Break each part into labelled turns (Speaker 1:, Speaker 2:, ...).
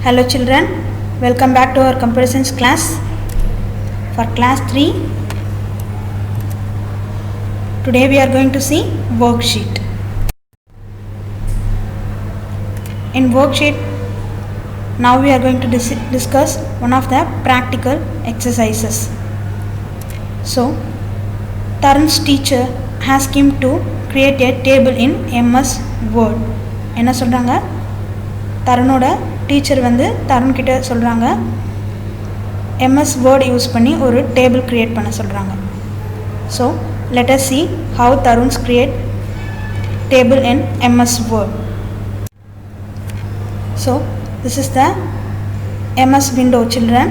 Speaker 1: Hello children, welcome back to our computer science class. For class 3, today we are going to see worksheet. In worksheet, now we are going to discuss one of the practical exercises. So, Tarun's teacher asked him to create a table in MS Word. என்ன சொல்றாங்க? தருணோட teacher Tarun கிட்ட சொல்றாங்க MS Word use பண்ணி ஒரு table create பண்ண சொல்றாங்க. So let us see how Tarun's create table in MS Word. So this is the MS window, children.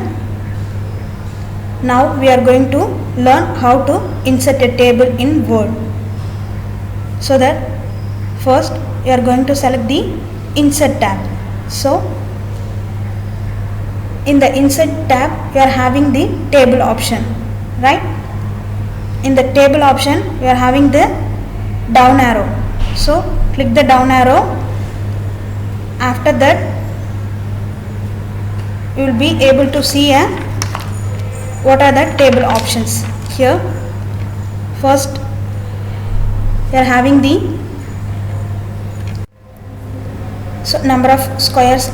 Speaker 1: Now we are going to learn how to insert a table in Word. So that first we are going to select the insert tab. So in the insert tab we are having the table option, right? In the table option we are having the down arrow. So click the down arrow. After that you will be able to see what are the table options. Here first we are having the number of squares.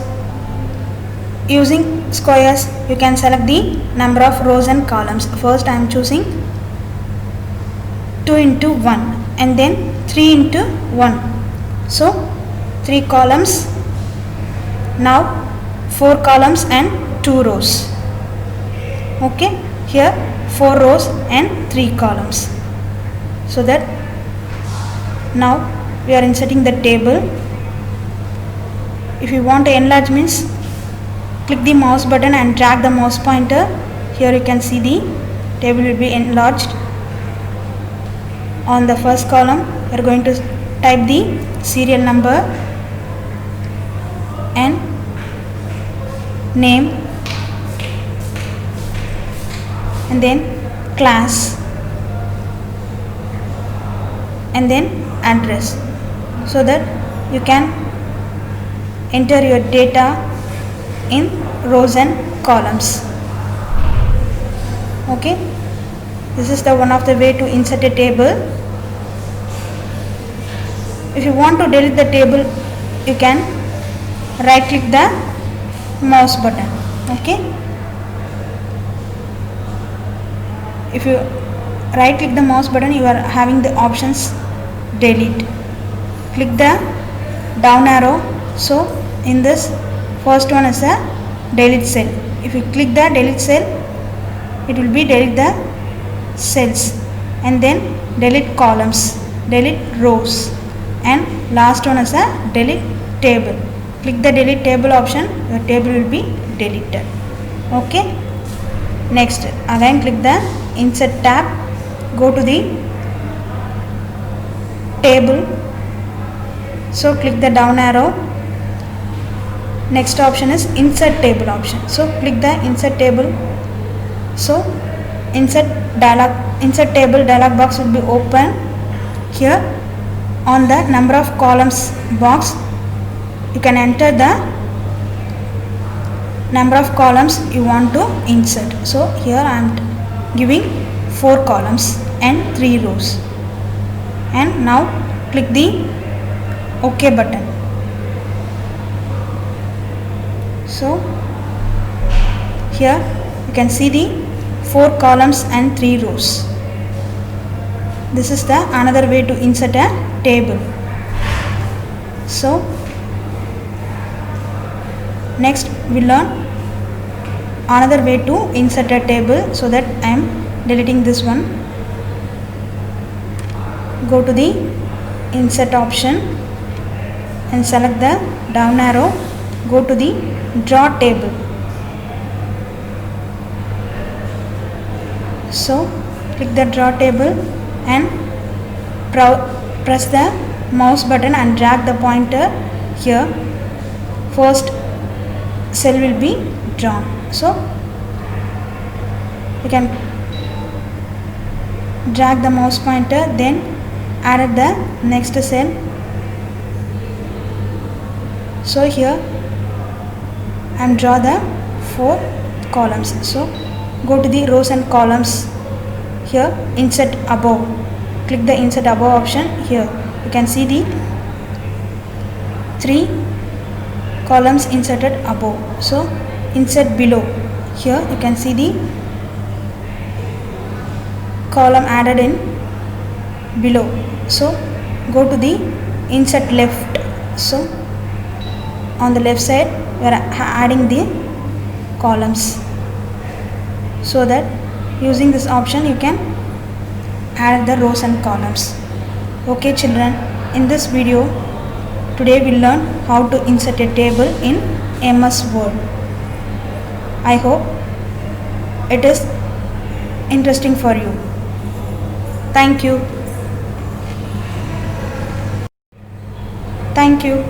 Speaker 1: Using squares you can select the number of rows and columns. First I am choosing 2 into 1 and then 3 into 1. So 3 columns. Now 4 columns and 2 rows. Okay, here 4 rows and 3 columns. So that now we are inserting the table. If you want to enlarge means click the mouse button and drag the mouse pointer. Here you can see the table will be enlarged. On the first column we are going to type the serial number and name and then class and then address, so that you can enter your data in rows and columns. Okay, this is the one of the way to insert a table. If you want to delete the table you can right click the mouse button. Okay, if you right click the mouse button you are having the options delete. Click the down arrow. So in this first one is a delete cell. If you click the delete cell it will be delete the cells and then delete columns, delete rows, and last one is a delete table. Click the delete table option, your table will be deleted. Okay, next again click the insert tab, go to the table. So click the down arrow. Next option is insert table option. So click the insert table. So insert table dialog box will be open. Here on the number of columns box you can enter the number of columns you want to insert. So here I am giving 4 columns and 3 rows, and now click the OK button. So here you can see the 4 columns and 3 rows. This is the another way to insert a table. So next we learn another way to insert a table. So that I am deleting this one. Go to the insert option and select the down arrow. Go to the draw table. So click the draw table and press the mouse button and drag the pointer. Here first cell will be drawn. So you can drag the mouse pointer, then add the next cell. So here and draw the 4 columns. So go to the rows and columns. Here insert above, click the insert above option. Here you can see the 3 columns inserted above. So insert below. Here you can see the column added in below. So go to the insert left. So on the left side we are adding the columns, so that using this option you can add the rows and columns. Okay children, in this video today we learn how to insert a table in MS Word. I hope it is interesting for you. Thank you. Thank you.